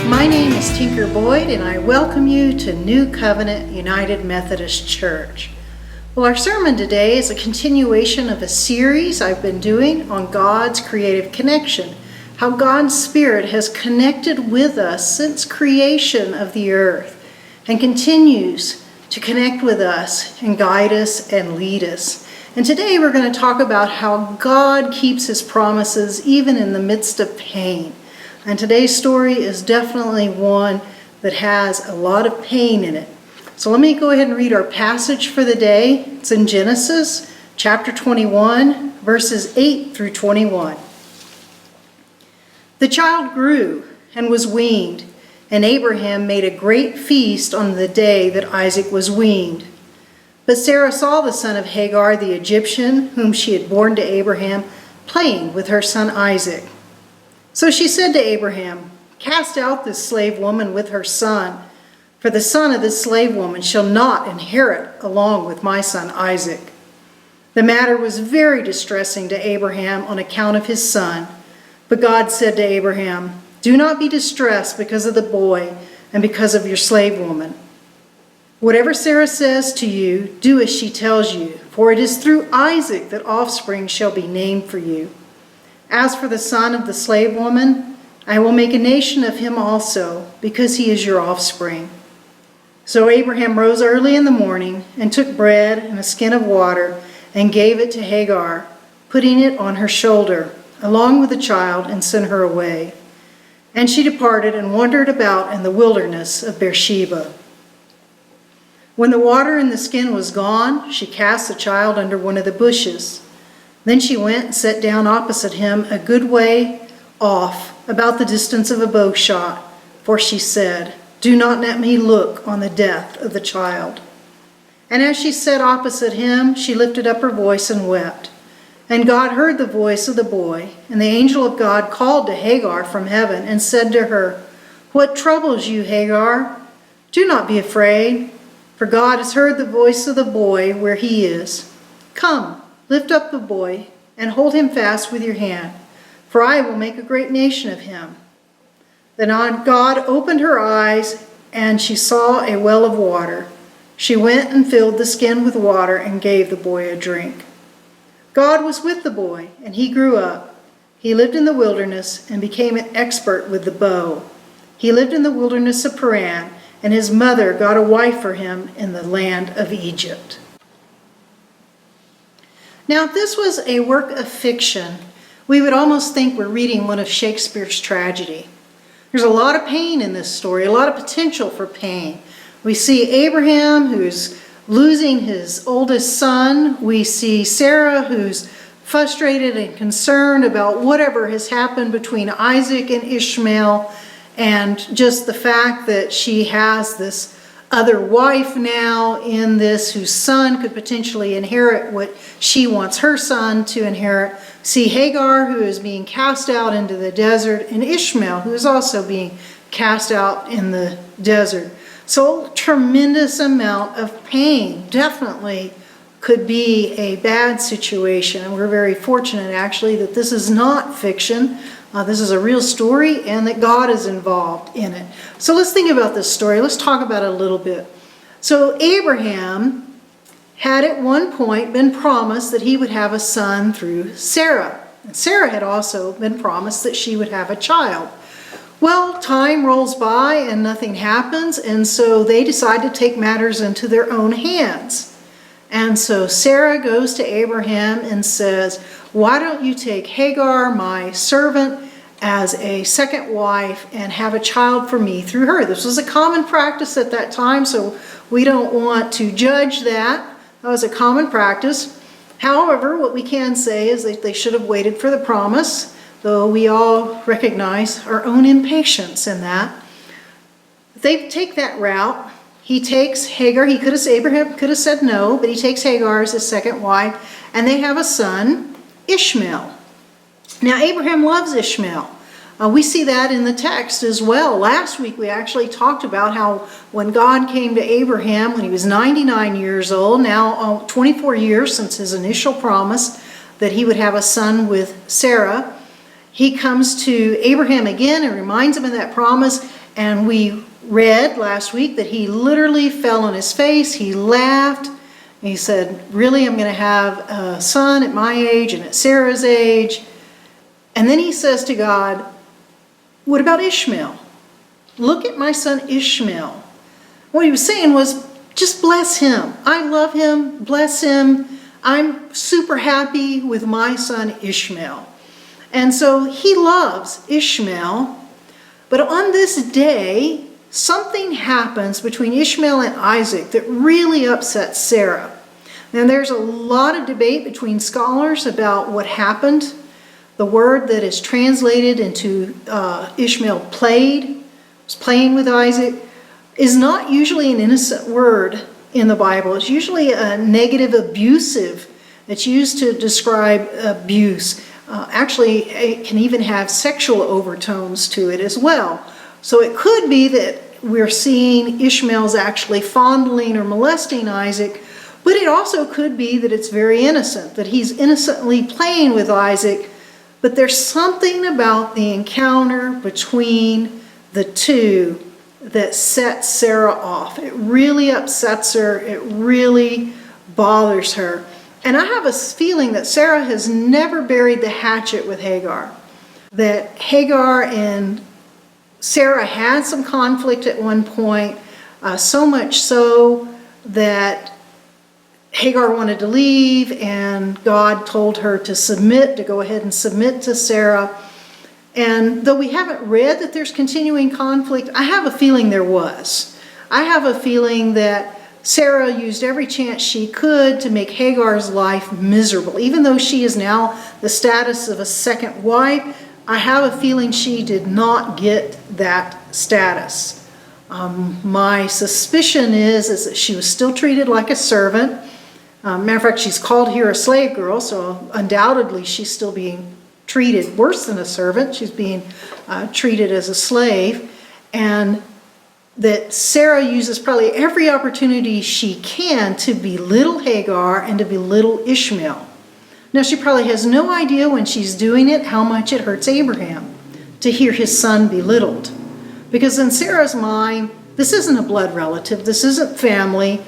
My name is Tinker Boyd, and I welcome you to New Covenant United Methodist Church. Well, our sermon today is a continuation of a series I've been doing on God's creative connection, how God's Spirit has connected with us since creation of the earth and continues to connect with us and guide us and lead us. And today we're going to talk about how God keeps His promises even in the midst of pain. And today's story is definitely one that has a lot of pain in it. So let me go ahead and read our passage for the day. It's in Genesis chapter 21, verses 8 through 21. The child grew and was weaned, and Abraham made a great feast on the day that Isaac was weaned. But Sarah saw the son of Hagar the Egyptian, whom she had borne to Abraham, playing with her son Isaac. So she said to Abraham, "Cast out this slave woman with her son, for the son of this slave woman shall not inherit along with my son Isaac." The matter was very distressing to Abraham on account of his son. But God said to Abraham, "Do not be distressed because of the boy and because of your slave woman. Whatever Sarah says to you, do as she tells you, for it is through Isaac that offspring shall be named for you. As for the son of the slave woman, I will make a nation of him also, because he is your offspring." So Abraham rose early in the morning and took bread and a skin of water and gave it to Hagar, putting it on her shoulder, along with the child, and sent her away. And she departed and wandered about in the wilderness of Beersheba. When the water in the skin was gone, she cast the child under one of the bushes. Then she went and sat down opposite him a good way off, about the distance of a bow shot, for she said, "Do not let me look on the death of the child." And as she sat opposite him, she lifted up her voice and wept. And God heard the voice of the boy, and the angel of God called to Hagar from heaven and said to her, "What troubles you, Hagar? Do not be afraid, for God has heard the voice of the boy where he is. Come, lift up the boy and hold him fast with your hand, for I will make a great nation of him." Then God opened her eyes, and she saw a well of water. She went and filled the skin with water and gave the boy a drink. God was with the boy, and he grew up. He lived in the wilderness and became an expert with the bow. He lived in the wilderness of Paran, and his mother got a wife for him in the land of Egypt. Now, if this was a work of fiction, we would almost think we're reading one of Shakespeare's tragedy. There's a lot of pain in this story, a lot of potential for pain. We see Abraham, who's losing his oldest son. We see Sarah, who's frustrated and concerned about whatever has happened between Isaac and Ishmael, and just the fact that she has this other wife now in this, whose son could potentially inherit what she wants her son to inherit. See Hagar, who is being cast out into the desert, and Ishmael, who is also being cast out in the desert. So a tremendous amount of pain. Definitely could be a bad situation. And we're very fortunate, actually, that this is not fiction. This is a real story, and that God is involved in it. So let's think about this story. Let's talk about it a little bit. So Abraham had at one point been promised that he would have a son through Sarah. And Sarah had also been promised that she would have a child. Well, time rolls by and nothing happens, and so they decide to take matters into their own hands. And so Sarah goes to Abraham and says, "Why don't you take Hagar, my servant, as a second wife and have a child for me through her?" This was a common practice at that time, so we don't want to judge that. That was a common practice. However, what we can say is that they should have waited for the promise, though we all recognize our own impatience in that. They take that route. He takes Hagar. Abraham could have said no, but he takes Hagar as his second wife, and they have a son, Ishmael. Now, Abraham loves Ishmael. We see that in the text as well. Last week, we actually talked about how when God came to Abraham when he was 99 years old, now 24 years since his initial promise that he would have a son with Sarah, he comes to Abraham again and reminds him of that promise, And we read last week that he literally fell on his face. He laughed. He said, really, I'm going to have a son at my age and at Sarah's age. And then he says to God, what about Ishmael? Look at my son Ishmael. What he was saying was, just bless him. I love him. Bless him. I'm super happy with my son Ishmael. And so he loves Ishmael. But on this day, something happens between Ishmael and Isaac that really upsets Sarah. Now, there's a lot of debate between scholars about what happened. The word that is translated into Ishmael was playing with Isaac, is not usually an innocent word in the Bible. It's usually a negative abusive that's used to describe abuse. Actually, it can even have sexual overtones to it as well. So it could be that we're seeing Ishmael's actually fondling or molesting Isaac, but it also could be that it's very innocent, that he's innocently playing with Isaac, but there's something about the encounter between the two that sets Sarah off. It really upsets her. It really bothers her. And I have a feeling that Sarah has never buried the hatchet with Hagar. That Hagar and Sarah had some conflict at one point, so much so that Hagar wanted to leave and God told her to go ahead and submit to Sarah. And though we haven't read that there's continuing conflict, I have a feeling there was. I have a feeling that Sarah used every chance she could to make Hagar's life miserable. Even though she is now the status of a second wife, I have a feeling she did not get that status. My suspicion is that she was still treated like a servant. Matter of fact, she's called here a slave girl, so undoubtedly she's still being treated worse than a servant. She's being treated as a slave. And that Sarah uses probably every opportunity she can to belittle Hagar and to belittle Ishmael. Now, she probably has no idea when she's doing it how much it hurts Abraham to hear his son belittled. Because in Sarah's mind, this isn't a blood relative, this isn't family.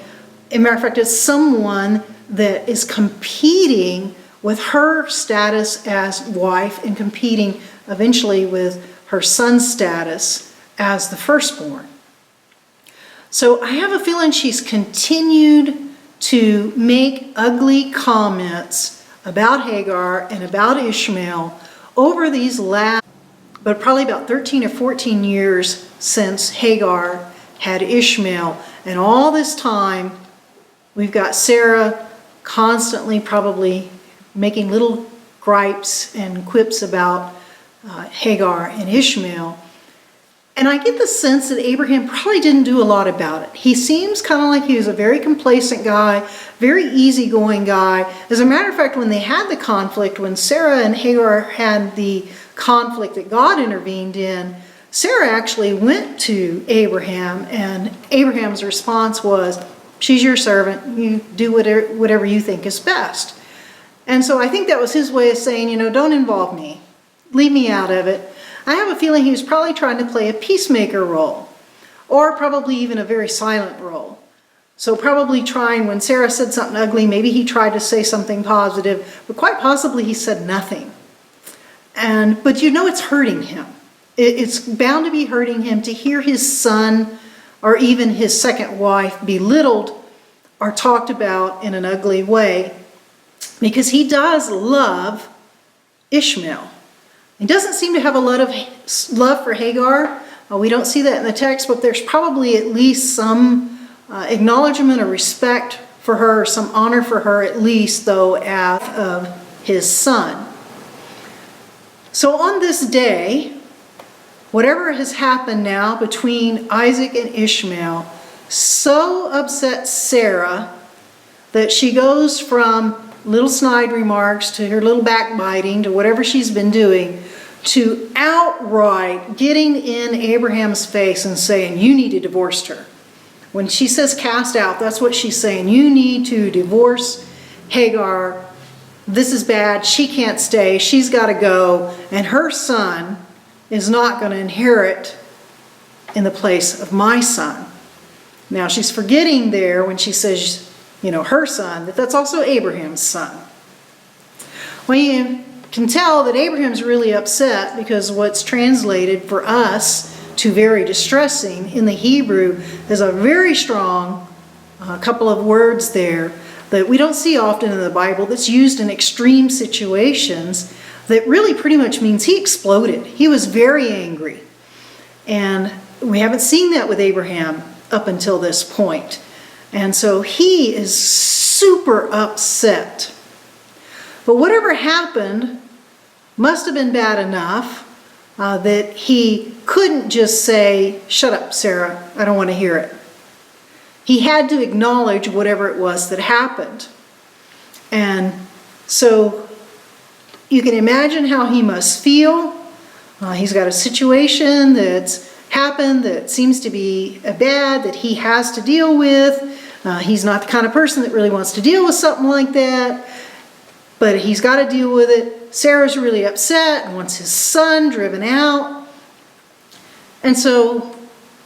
As a matter of fact, it's someone that is competing with her status as wife and competing eventually with her son's status as the firstborn. So I have a feeling she's continued to make ugly comments about Hagar and about Ishmael over these last, but probably about 13 or 14 years since Hagar had Ishmael. And all this time, we've got Sarah constantly probably making little gripes and quips about Hagar and Ishmael. And I get the sense that Abraham probably didn't do a lot about it. He seems kind of like he was a very complacent guy, very easygoing guy. As a matter of fact, when they had the conflict, when Sarah and Hagar had the conflict that God intervened in, Sarah actually went to Abraham, and Abraham's response was, she's your servant, you do whatever you think is best. And so I think that was his way of saying, don't involve me. Leave me out of it. I have a feeling he was probably trying to play a peacemaker role, or probably even a very silent role. So probably trying, when Sarah said something ugly, maybe he tried to say something positive, but quite possibly he said nothing. But it's hurting him. It's bound to be hurting him to hear his son or even his second wife belittled or talked about in an ugly way, because he does love Ishmael. He doesn't seem to have a lot of love for Hagar. We don't see that in the text, but there's probably at least some acknowledgement or respect for her, some honor for her at least, though, as of his son. So on this day, whatever has happened now between Isaac and Ishmael so upsets Sarah that she goes from little snide remarks to her little backbiting to whatever she's been doing, to outright getting in Abraham's face and saying, you need to divorce her. When she says cast out, that's what she's saying. You need to divorce Hagar. This is bad. She can't stay. She's got to go. And her son is not going to inherit in the place of my son. Now she's forgetting there when she says, her son, that's also Abraham's son. Well, you can tell that Abraham's really upset because what's translated for us to very distressing in the Hebrew is a very strong couple of words there that we don't see often in the Bible, that's used in extreme situations, that really pretty much means he exploded. He was very angry. And we haven't seen that with Abraham up until this point. And so he is super upset. But whatever happened must have been bad enough that he couldn't just say, "Shut up, Sarah, I don't want to hear it." He had to acknowledge whatever it was that happened. And so you can imagine how he must feel. He's got a situation that's happened that seems to be bad, that he has to deal with. He's not the kind of person that really wants to deal with something like that, but he's got to deal with it. Sarah's really upset and wants his son driven out. And so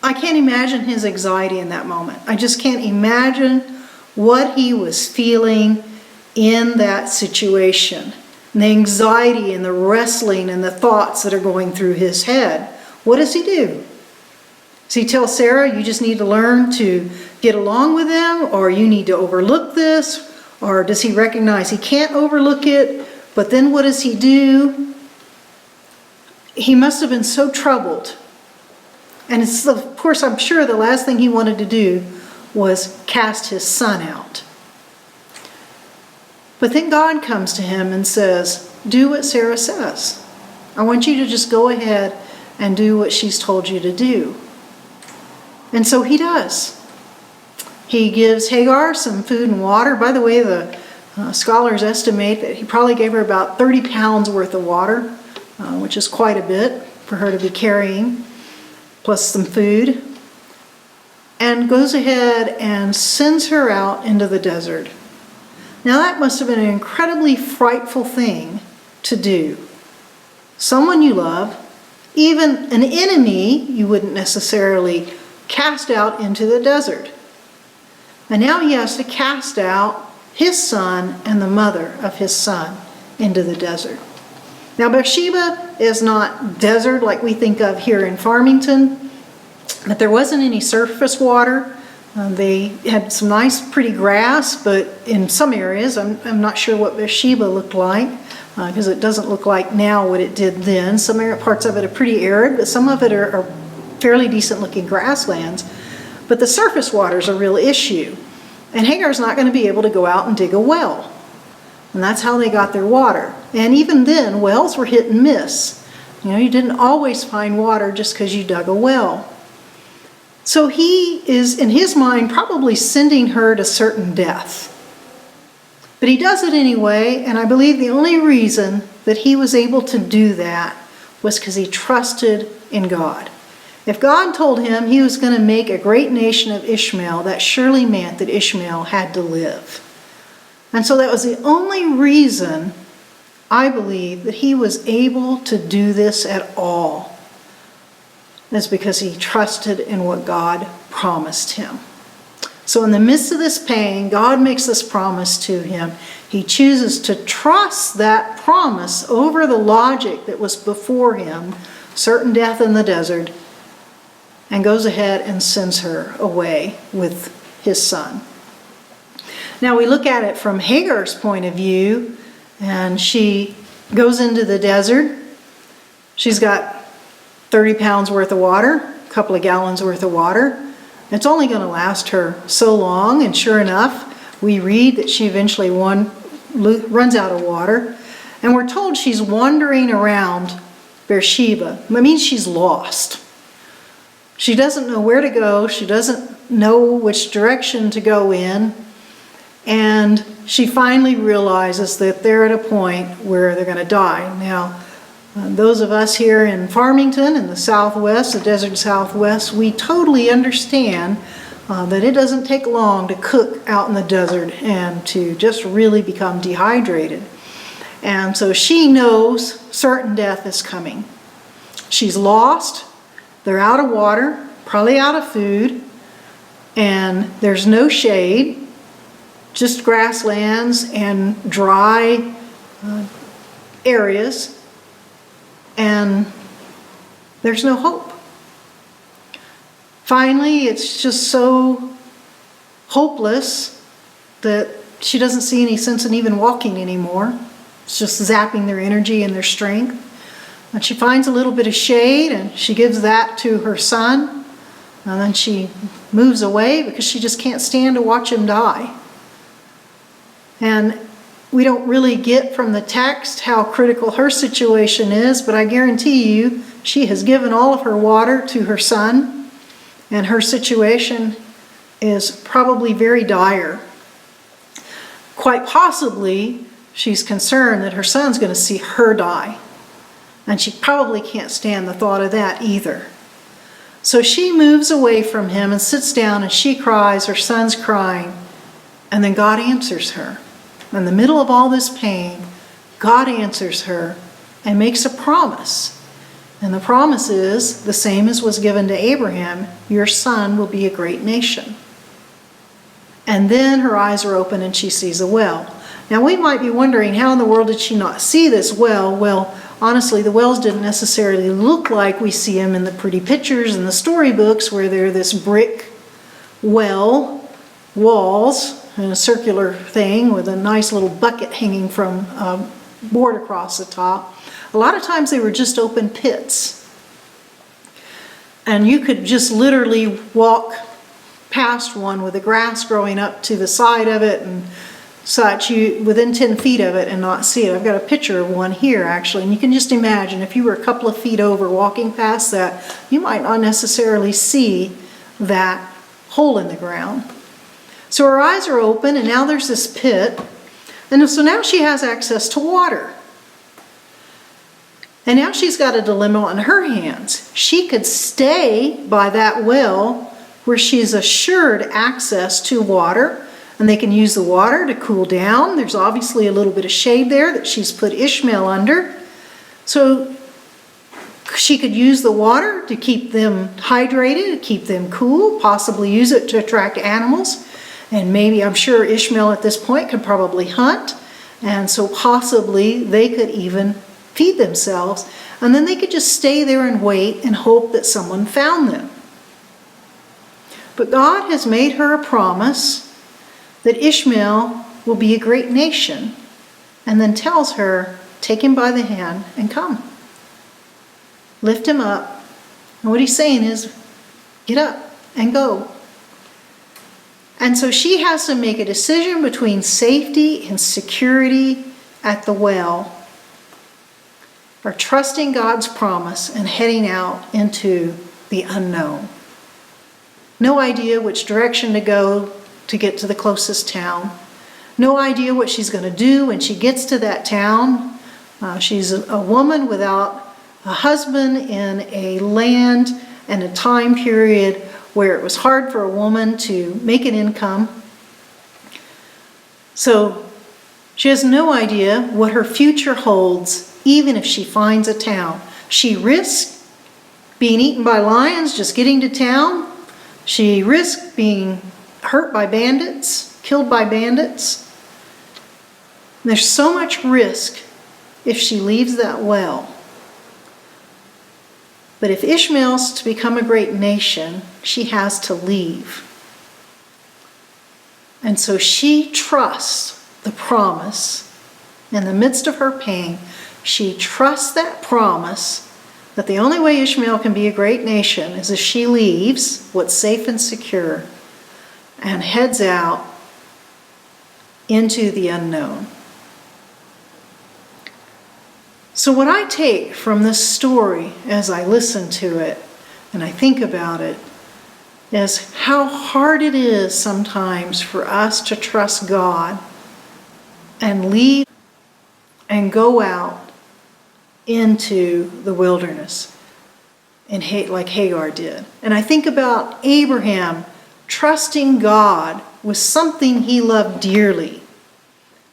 I can't imagine his anxiety in that moment. I just can't imagine what he was feeling in that situation. And the anxiety and the wrestling and the thoughts that are going through his head. What does he do? Does he tell Sarah, you just need to learn to get along with him, or you need to overlook this? Or does he recognize he can't overlook it? But then what does he do? He must have been so troubled. And it's, of course, I'm sure the last thing he wanted to do was cast his son out. But then God comes to him and says, do what Sarah says. I want you to just go ahead and do what she's told you to do. And so he does. He gives Hagar some food and water. By the way, the scholars estimate that he probably gave her about 30 pounds worth of water, which is quite a bit for her to be carrying, plus some food, and goes ahead and sends her out into the desert. Now that must have been an incredibly frightful thing to do. Someone you love, even an enemy you wouldn't necessarily cast out into the desert. And now he has to cast out his son and the mother of his son into the desert. Now Beersheba is not desert like we think of here in Farmington, but there wasn't any surface water. They had some nice pretty grass, but in some areas, I'm not sure what Beersheba looked like, because it doesn't look like now what it did then. Some parts of it are pretty arid, but some of it are fairly decent looking grasslands. But the surface water is a real issue. And Hagar's not going to be able to go out and dig a well. And that's how they got their water. And even then, wells were hit and miss. You didn't always find water just because you dug a well. So he is, in his mind, probably sending her to certain death. But he does it anyway, and I believe the only reason that he was able to do that was because he trusted in God. If God told him he was going to make a great nation of Ishmael, that surely meant that Ishmael had to live. And so that was the only reason, I believe, that he was able to do this at all. That's because he trusted in what God promised him. So in the midst of this pain, God makes this promise to him. He chooses to trust that promise over the logic that was before him, certain death in the desert, and goes ahead and sends her away with his son. Now we look at it from Hagar's point of view, and she goes into the desert. She's got 30 pounds worth of water, a couple of gallons worth of water. It's only going to last her so long, and sure enough, we read that she eventually runs out of water, and we're told she's wandering around Beersheba. That means she's lost. She doesn't know where to go. She doesn't know which direction to go in. And she finally realizes that they're at a point where they're going to die. Now, those of us here in Farmington, in the Southwest, the desert Southwest, we totally understand that it doesn't take long to cook out in the desert and to just really become dehydrated. And so she knows certain death is coming. She's lost. They're out of water. probably out of food, and there's no shade, just grasslands and dry areas, and there's no hope. Finally, it's just so hopeless that she doesn't see any sense in even walking anymore. It's just zapping their energy and their strength. And she finds a little bit of shade, and she gives that to her son, and then she moves away because she just can't stand to watch him die. And we don't really get from the text how critical her situation is, but I guarantee you she has given all of her water to her son, and her situation is probably very dire. Quite possibly, she's concerned that her son's going to see her die, and she probably can't stand the thought of that either. So she moves away from him and sits down, and she cries, her son's crying, and then God answers her. In the middle of all this pain, God answers her and makes a promise. And the promise is the same as was given to Abraham: your son will be a great nation. And then her eyes are open and she sees a well. Now we might be wondering, how in the world did she not see this well? Well, honestly, the wells didn't necessarily look like we see them in the pretty pictures in the storybooks, where they're this brick well, walls, and a circular thing with a nice little bucket hanging from a board across the top. A lot of times they were just open pits. And you could just literally walk past one with the grass growing up to the side of it and such, within 10 feet of it, and not see it. I've got a picture of one here actually, and you can just imagine if you were a couple of feet over walking past that, you might not necessarily see that hole in the ground. So her eyes are open, and now there's this pit, and so now she has access to water. And now she's got a dilemma on her hands. She could stay by that well where she's assured access to water, and they can use the water to cool down. There's obviously a little bit of shade there that she's put Ishmael under. So she could use the water to keep them hydrated, to keep them cool, possibly use it to attract animals. And maybe, I'm sure Ishmael at this point could probably hunt, and so possibly they could even feed themselves, and then they could just stay there and wait and hope that someone found them. But God has made her a promise that Ishmael will be a great nation, and then tells her, take him by the hand and come. Lift him up. And what he's saying is, get up and go. And so she has to make a decision between safety and security at the well, or trusting God's promise and heading out into the unknown. No idea which direction to go to get to the closest town. No idea what she's going to do when she gets to that town. She's a woman without a husband in a land and a time period where it was hard for a woman to make an income. So she has no idea what her future holds, even if she finds a town. She risks being eaten by lions just getting to town. She risks being hurt by bandits, killed by bandits. There's so much risk if she leaves that well. But if Ishmael's to become a great nation, she has to leave. And so she trusts the promise. In the midst of her pain, she trusts that promise that the only way Ishmael can be a great nation is if she leaves what's safe and secure and heads out into the unknown. So what I take from this story as I listen to it and I think about it is how hard it is sometimes for us to trust God and leave and go out into the wilderness and like Hagar did. And I think about Abraham trusting God with something he loved dearly,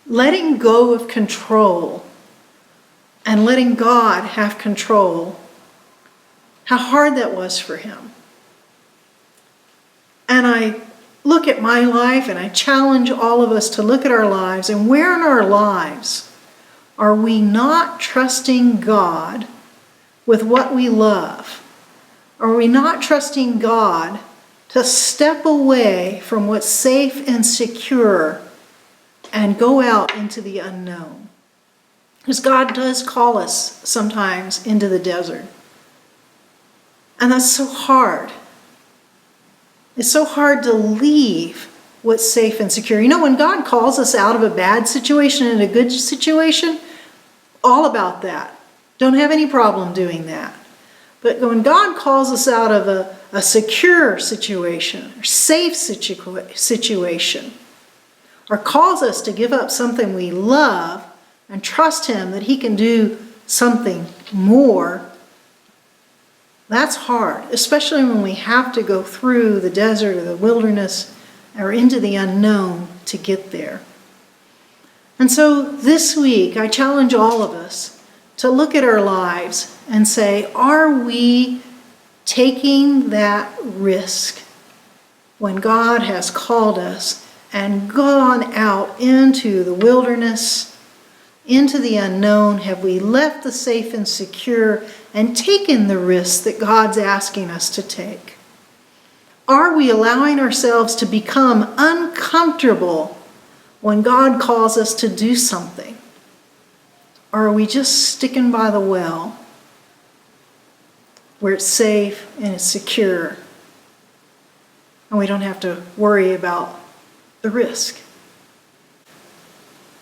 letting go of control and letting God have control. How hard that was for him. I look at my life, and I challenge all of us to look at our lives, and where in our lives are we not trusting God with what we love? Are we not trusting God to step away from what's safe and secure and go out into the unknown? Because God does call us sometimes into the desert. And that's so hard. It's so hard to leave what's safe and secure. You know, when God calls us out of a bad situation into a good situation, all about that. Don't have any problem doing that. But when God calls us out of a secure situation, or safe situation, or calls us to give up something we love and trust Him that He can do something more, that's hard, especially when we have to go through the desert or the wilderness or into the unknown to get there. And so this week, I challenge all of us to look at our lives and say, are we taking that risk when God has called us and gone out into the wilderness, into the unknown? Have we left the safe and secure and taken the risks that God's asking us to take? Are we allowing ourselves to become uncomfortable when God calls us to do something? Or are we just sticking by the well where it's safe and it's secure and we don't have to worry about the risk?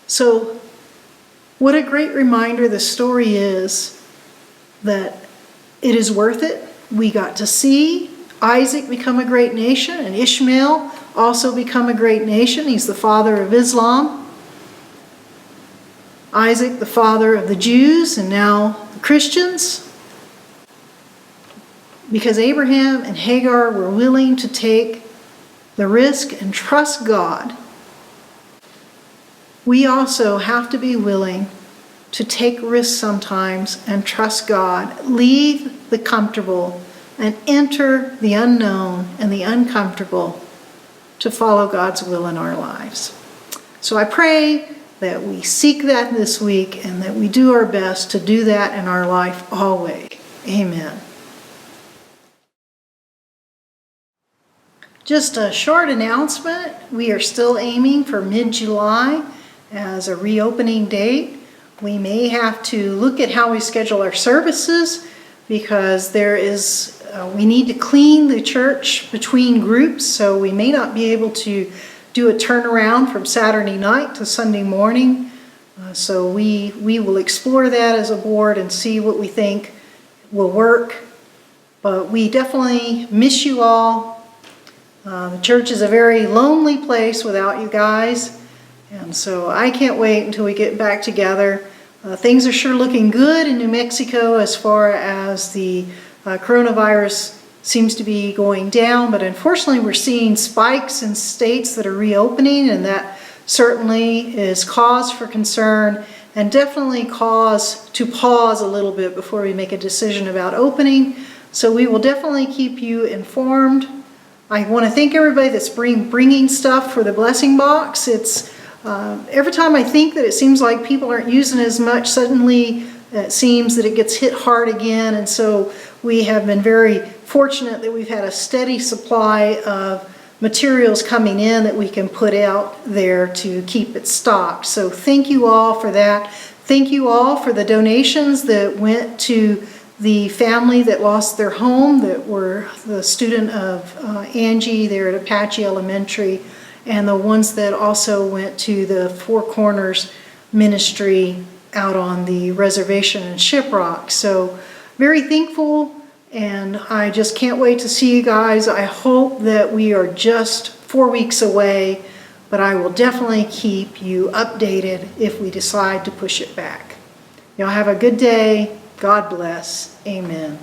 So, what a great reminder the story is that it is worth it. We got to see Isaac become a great nation, and Ishmael also become a great nation. He's the father of Islam. Isaac, the father of the Jews, and now the Christians. Because Abraham and Hagar were willing to take the risk and trust God, we also have to be willing to take risks sometimes and trust God, leave the comfortable and enter the unknown and the uncomfortable to follow God's will in our lives. So I pray that we seek that this week and that we do our best to do that in our life always. Amen. Just a short announcement. We are still aiming for mid-July as a reopening date. We may have to look at how we schedule our services because we need to clean the church between groups, so we may not be able to do a turnaround from Saturday night to Sunday morning. So we will explore that as a board and see what we think will work. But we definitely miss you all. The church is a very lonely place without you guys. And so I can't wait until we get back together. Things are sure looking good in New Mexico as far as the coronavirus seems to be going down, but unfortunately we're seeing spikes in states that are reopening, and that certainly is cause for concern and definitely cause to pause a little bit before we make a decision about opening. So we will definitely keep you informed. I want to thank everybody that's bringing stuff for the blessing box. It's every time I think that it seems like people aren't using as much, suddenly it seems that it gets hit hard again. And so we have been very fortunate that we've had a steady supply of materials coming in that we can put out there to keep it stocked. So thank you all for that. Thank you all for the donations that went to the family that lost their home, that were the student of Angie there at Apache Elementary, and the ones that also went to the Four Corners Ministry out on the reservation in Shiprock. So very thankful, and I just can't wait to see you guys. I hope that we are just 4 weeks away, but I will definitely keep you updated if we decide to push it back. Y'all have a good day. God bless. Amen.